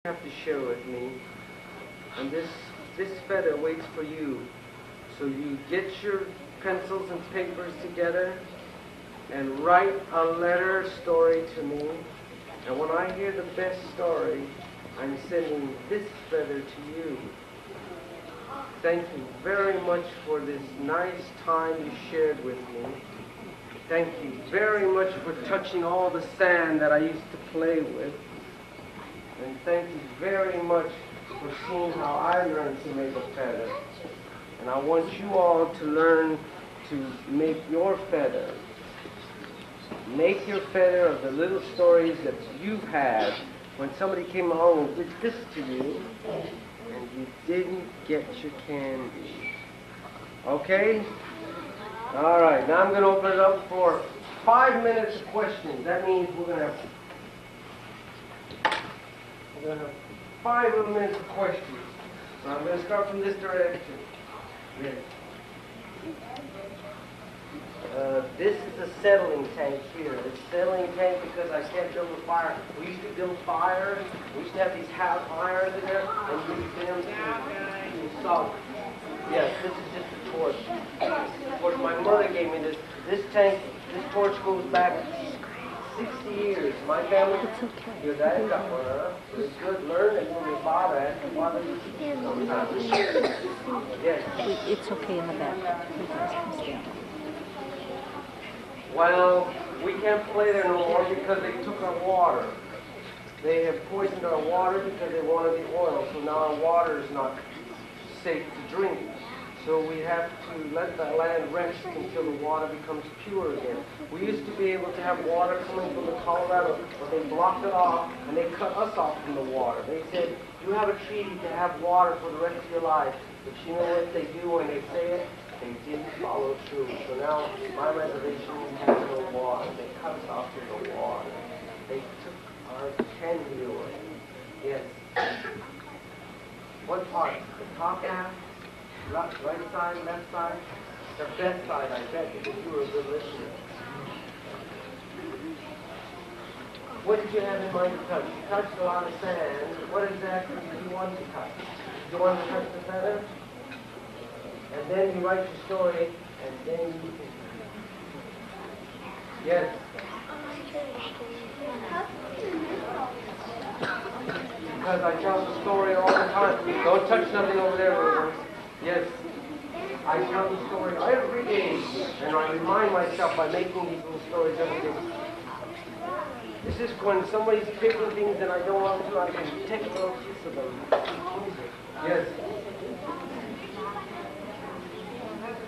have to share with me, and this feather waits for you. So you get your pencils and papers together and write a letter story to me. And when I hear the best story, I'm sending this feather to you. Thank you very much for this nice time you shared with me. Thank you very much for touching all the sand that I used to play with. And thank you very much for seeing how I learned to make a feather. And I want you all to learn to make your feather. Make your feather of the little stories that you've had when somebody came along and did this to you and you didn't get your candy. Okay? All right, now I'm going to open it up for 5 minutes of questions. That means we're going to have 5 little minutes of questions. So I'm going to start from this direction. Yes. This is a settling tank here. It's a settling tank because I can't build a fire. We used to build fires. We used to have these half irons in there and use them to salt. Yes, this is just a torch. Of course, my mother gave me this. This tank, this torch goes back 60 years. My family, your dad got one, huh? It's good. Learn it from your father. Ask your father. Yes. It's okay in the back. Well, we can't play there no more because they took our water. They have poisoned our water because they wanted the oil. So now our water is not safe to drink. So we have to let the land rest until the water becomes pure again. We used to be able to have water coming from the Colorado, but they blocked it off and they cut us off from the water. They said, you have a treaty to have water for the rest of your life. But you know what they do when they say it? They didn't follow through. So now my reservation has no water. They cut us off from the water. They took our candy away. Yes. What part? The top half? Right side, left side? The best side, I bet, because you were a good listener. What did you have in mind to touch? You touched a lot of sand. What exactly did you want to touch? Did you want to touch the feather? And then you write your story, and then you can... Yes? Because I tell the story all the time. Don't touch nothing over there, Rivers. Yes, I tell the story every day, and I remind myself by making these little stories every day. This is when somebody's picking things and I don't want to, I can take a little piece of them. Yes.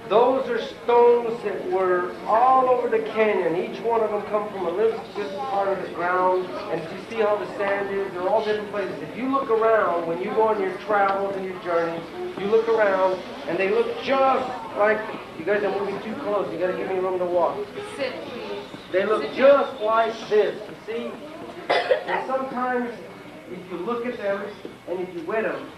Those are stones that were all over the canyon. Each one of them come from a little different part of the ground. And you see how the sand is? They're all different places. If you look around, when you go on your travels and your journeys, you look around, and they look just like... You guys are moving too close. You got to give me room to walk. Sit, please. They look just like this, you see? And sometimes, if you look at them, and if you wet them,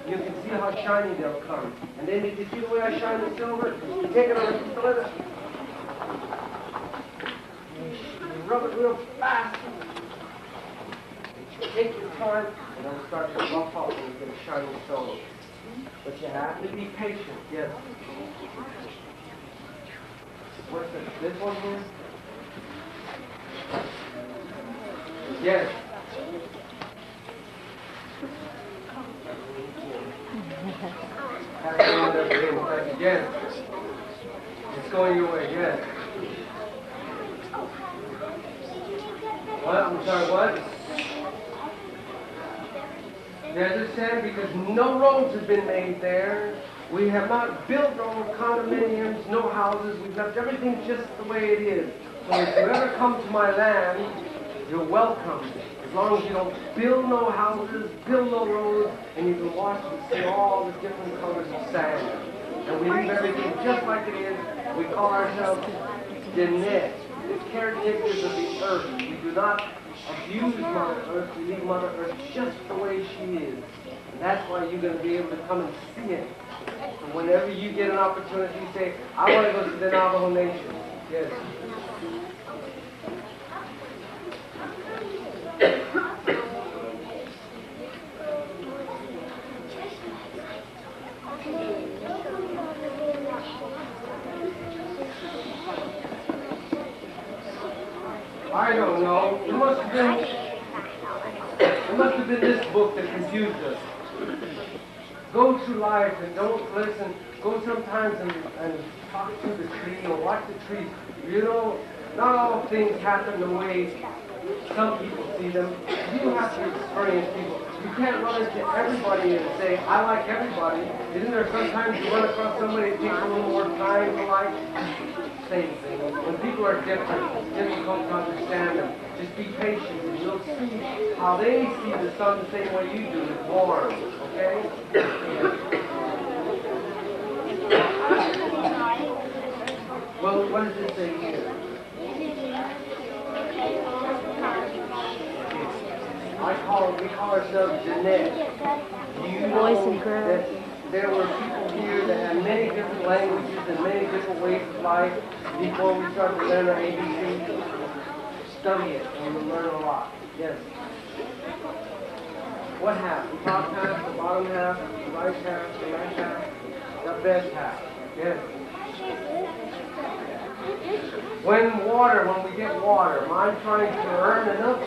you can see how shiny they'll come. And then if you see the way I shine the silver, you take it on a piece of leather, you rub it real fast. You take your time, and it'll start to buff up and you get a shiny stone. But you have to be patient, yes. What's this one here? Yes. Yes. It's going your way, yes. What? I'm sorry, what? There's a sand because no roads have been made there. We have not built no condominiums, no houses. We've left everything just the way it is. So if you ever come to my land, you're welcome. As long as you don't build no houses, build no roads, and you can watch and see all the different colors of sand. And we leave everything just like it is. We call ourselves Diné, the caretakers of the earth. We do not abuse Mother Earth. We leave Mother Earth just the way she is. And that's why you're going to be able to come and see it. And whenever you get an opportunity, you say, I want to go to the Navajo Nation. Yes. I don't know. It must have been this book that confused us. Go through life and don't listen. Go sometimes and talk to the tree or watch the trees. You know, not all things happen the way some people see them. You have to experience people. You can't run into everybody and say, I like everybody. Isn't there sometimes you run across somebody that takes a little more time to like? Same thing. When people are different, it's difficult to understand them. Just be patient and you'll see how they see the sun the same way you do. It's warm. Okay? Well, what does it say here? We call ourselves Jeanette. Do you know Boys and girls. that there were people here that had many different languages and many different ways of life before we started to learn our ABC? Study it and we'll learn a lot. Yes. What half? The top half, the bottom half, the right half, the left half, the best half. Yes. When we get water, I'm trying to earn enough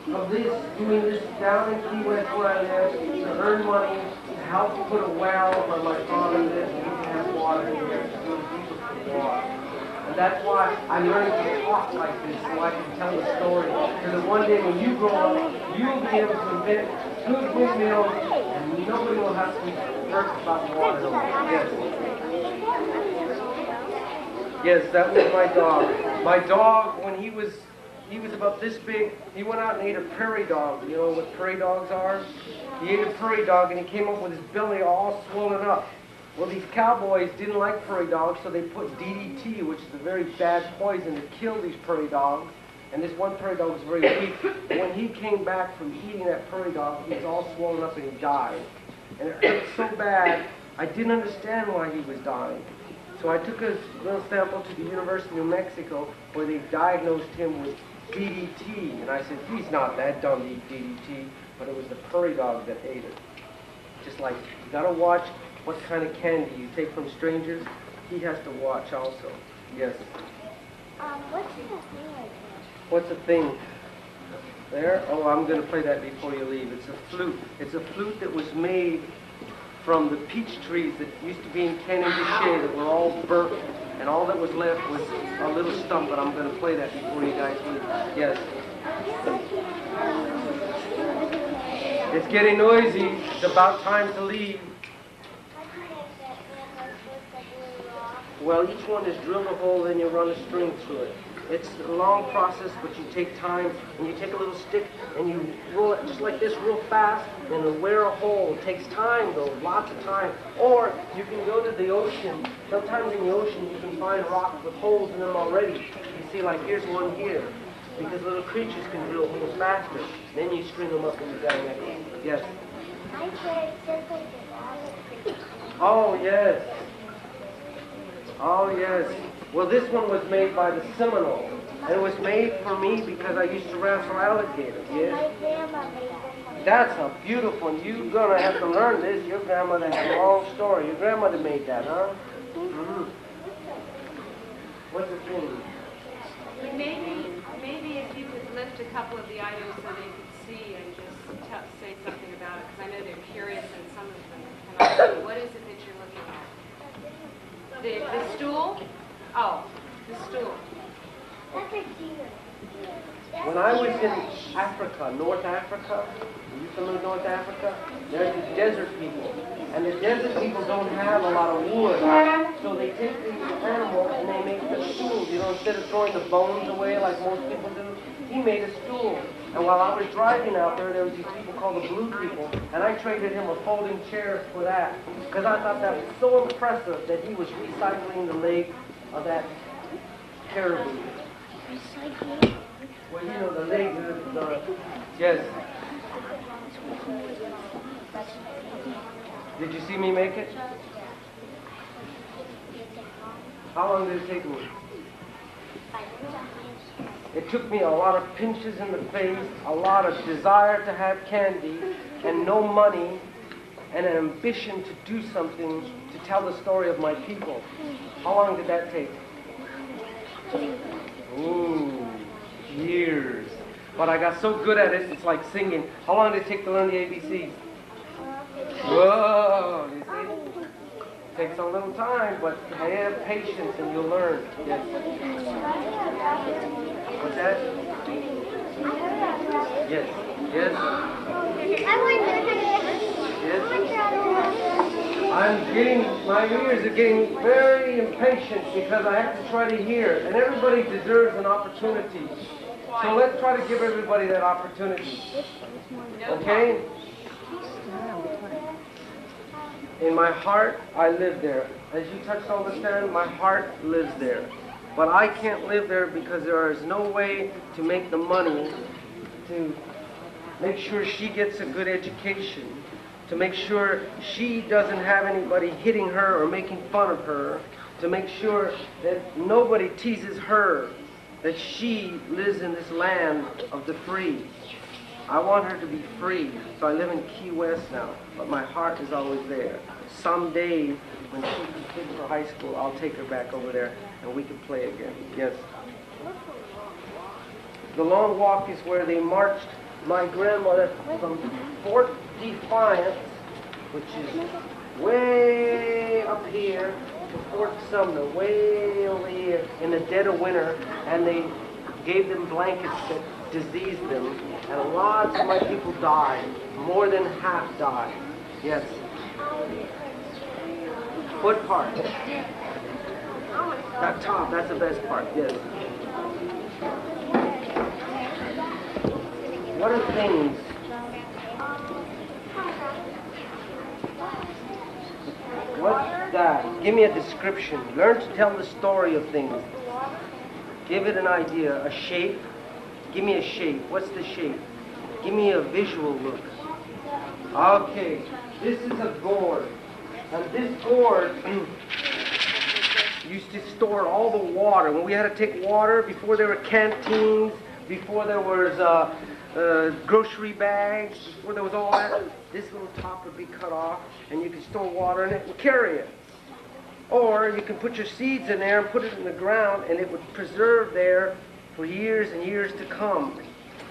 of this, doing this down in Key West where I live, to earn money, to help put a well where my father lives, and we can have water here, to go deeper for water. And that's why I'm learning to talk like this, so I can tell the story. Because one day when you grow up, you'll be able to invent good windmills, and nobody will have to be hurt about water. Yes, that was my dog. My dog, when he was about this big, he went out and ate a prairie dog. You know what prairie dogs are? He ate a prairie dog and he came up with his belly all swollen up. Well, these cowboys didn't like prairie dogs, so they put DDT, which is a very bad poison, to kill these prairie dogs. And this one prairie dog was very weak. And when he came back from eating that prairie dog, he was all swollen up and he died. And it hurt so bad, I didn't understand why he was dying. So I took a little sample to the University of New Mexico where they diagnosed him with DDT. And I said, he's not that dumb to eat DDT, but it was the prairie dog that ate it. Just like, you gotta watch what kind of candy you take from strangers. He has to watch also. Yes. What's the thing right there? What's the thing? There? Oh, I'm gonna play that before you leave. It's a flute. It's a flute that was made from the peach trees that used to be in Canada that were all burnt, and all that was left was a little stump, but I'm going to play that before you guys leave. Yes. It's getting noisy. It's about time to leave. Well, each one is drilled a hole, then you run a string through it. It's a long process, but you take time, and you take a little stick, and you roll it just like this real fast, and it'll wear a hole. It takes time, though, lots of time. Or you can go to the ocean. Sometimes in the ocean, you can find rocks with holes in them already. You see, like, here's one here, because little creatures can drill holes faster. Then you string them up and you got a necklace. Yes? I said just like the Oh, yes. Oh, yes. Well, this one was made by the Seminole. And it was made for me because I used to wrestle alligators, yes? My grandma made them. That's a beautiful one. You're going to have to learn this. Your grandmother had a long story. Your grandmother made that, huh? Mm-hmm. What's the thing? Maybe if you could lift a couple of the items so they could see and just say something about it, because I know they're curious and some of them cannot see. What is it that you're looking at? The stool? Oh, the stool. That's a deer. When I was in Africa, North Africa, are you familiar with North Africa? There's the desert people. And the desert people don't have a lot of wood. So they take these animals and they make the stools. You know, instead of throwing the bones away like most people do, he made a stool. And while I was driving out there was these people called the blue people, and I traded him a folding chair for that. Because I thought that was so impressive that he was recycling the leg of that caribou. Recycling? Well, you know, the leg, yes. Did you see me make it? How long did it take me? It took me a lot of pinches in the face, a lot of desire to have candy, and no money, and an ambition to do something to tell the story of my people. How long did that take? Ooh. Years. But I got so good at it, it's like singing. How long did it take to learn the ABCs? Whoa, you see? Takes a little time, but have patience and you'll learn. Yes. What's that? Yes. Yes. Yes. I'm getting, my ears are getting very impatient because I have to try to hear. And everybody deserves an opportunity. So let's try to give everybody that opportunity. Okay? In my heart, I live there. As you touched on the stand, my heart lives there. But I can't live there because there is no way to make the money to make sure she gets a good education, to make sure she doesn't have anybody hitting her or making fun of her, to make sure that nobody teases her, that she lives in this land of the free. I want her to be free, so I live in Key West now, but my heart is always there. Someday, when she completes her high school, I'll take her back over there and we can play again. Yes. The Long Walk is where they marched my grandmother from Fort Defiance, which is way up here, to Fort Sumner, way over here in the dead of winter, and they gave them blankets that diseased them, and lots of my people died. More than half died. Yes. Foot part. That top, that's the best part, yes. What are things? What's that? Give me a description. Learn to tell the story of things. Give it an idea. A shape. Give me a shape. What's the shape? Give me a visual look. Okay. This is a gourd. And this gourd used to store all the water. When we had to take water, before there were canteens, before there was grocery bags, before there was all that, this little top would be cut off, and you could store water in it and carry it. Or you can put your seeds in there and put it in the ground, and it would preserve there for years and years to come.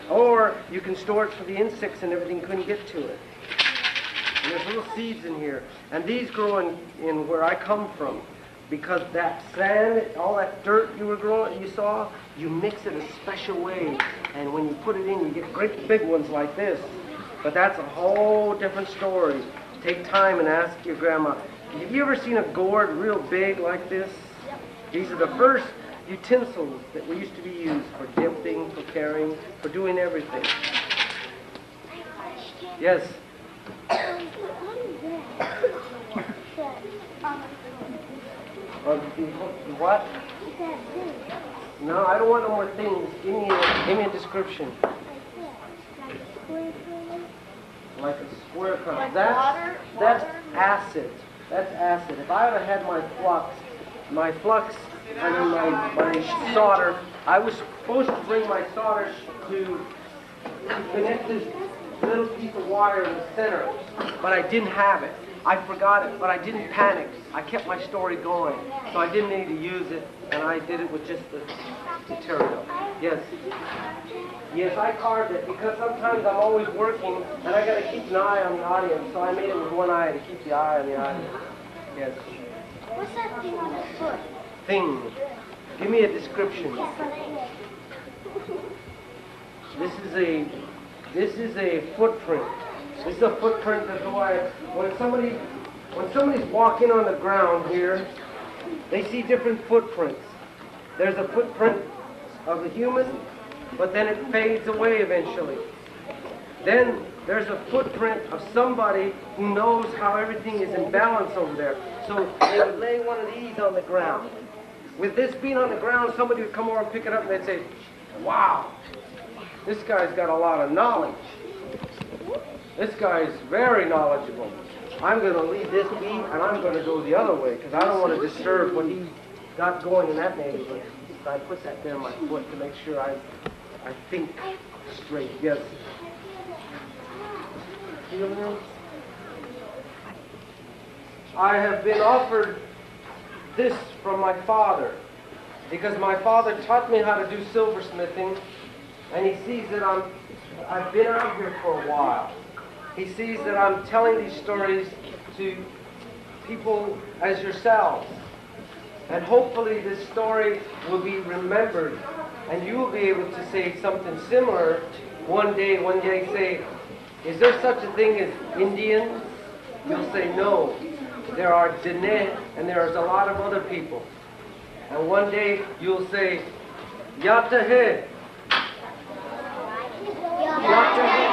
Or you can store it for the insects and everything couldn't get to it. And there's little seeds in here. And these grow in where I come from. Because that sand, all that dirt you saw, you mix it a special way. And when you put it in, you get great big ones like this. But that's a whole different story. Take time and ask your grandma. Have you ever seen a gourd real big like this? These are the first utensils that we used to be used for dipping, for carrying, for doing everything. Yes? What? No, I don't want no more things. Give me a description. Like a square cup. That's acid. That's acid. If I would have had my flux and then my solder, I was supposed to bring my solder to connect this little piece of wire in the center, but I didn't have it. I forgot it, but I didn't panic. I kept my story going, so I didn't need to use it, and I did it with just the material. Yes. Yes, I carved it because sometimes I'm always working, and I got to keep an eye on the audience, so I made it with one eye to keep the eye on the audience. Yes. What's that thing on the foot? Thing. Give me a description. This is a footprint. This is a footprint that's why when somebody's walking on the ground here, they see different footprints. There's a footprint of a human, but then it fades away eventually. Then there's a footprint of somebody who knows how everything is in balance over there. So they would lay one of these on the ground. With this being on the ground, somebody would come over and pick it up and they'd say, wow, this guy's got a lot of knowledge. This guy's very knowledgeable. I'm going to leave this be, and I'm going to go the other way, because I don't want to disturb what he's got going in that neighborhood. So I put that there on my foot to make sure I think straight. Yes. I have been offered this from my father, because my father taught me how to do silversmithing, and he sees that I've been out here for a while. He sees that I'm telling these stories to people as yourselves. And hopefully this story will be remembered, and you will be able to say something similar one day say, is there such a thing as Indians? You'll say no. There are Dene, and there's a lot of other people. And one day you'll say, Yatahe. Yatahe.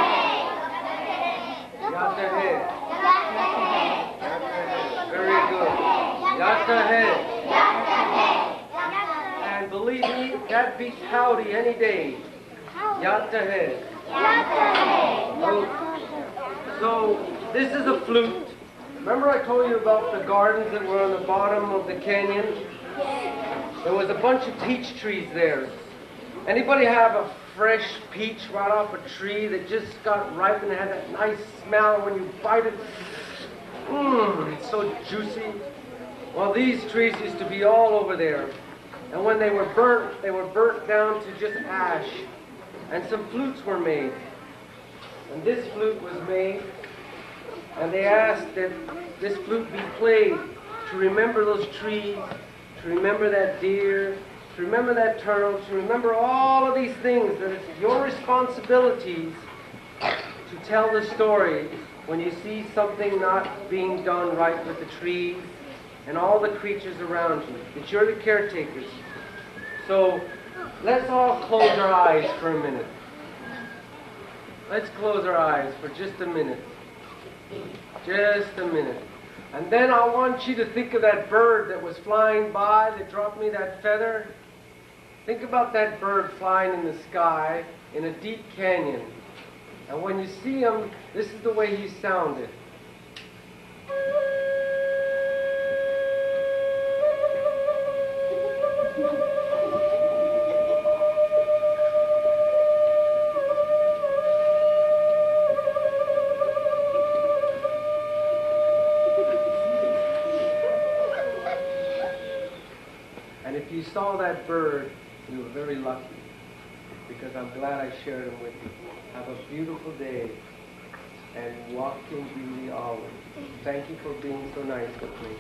Yatahe. Very good. Yatahe. And believe me, that beats howdy any day. Yatahe. So this is a flute. Remember I told you about the gardens that were on the bottom of the canyon? There was a bunch of peach trees there. Anybody have a fresh peach right off a tree that just got ripe and had that nice smell when you bite it? It's so juicy. Well, these trees used to be all over there. And when they were burnt down to just ash. And some flutes were made. And this flute was made. And they asked that this flute be played to remember those trees, to remember that deer, to remember that turtle, to remember all of these things, that it's your responsibilities to tell the story when you see something not being done right with the trees and all the creatures around you. That you're the caretakers. So let's all close our eyes for a minute. Let's close our eyes for just a minute. Just a minute. And then I want you to think of that bird that was flying by that dropped me that feather. Think about that bird flying in the sky in a deep canyon. And when you see him, this is the way he sounded. And if you saw that bird, you were very lucky, because I'm glad I shared him with you. Have a beautiful day, and walk in beauty always. Thank you for being so nice with me.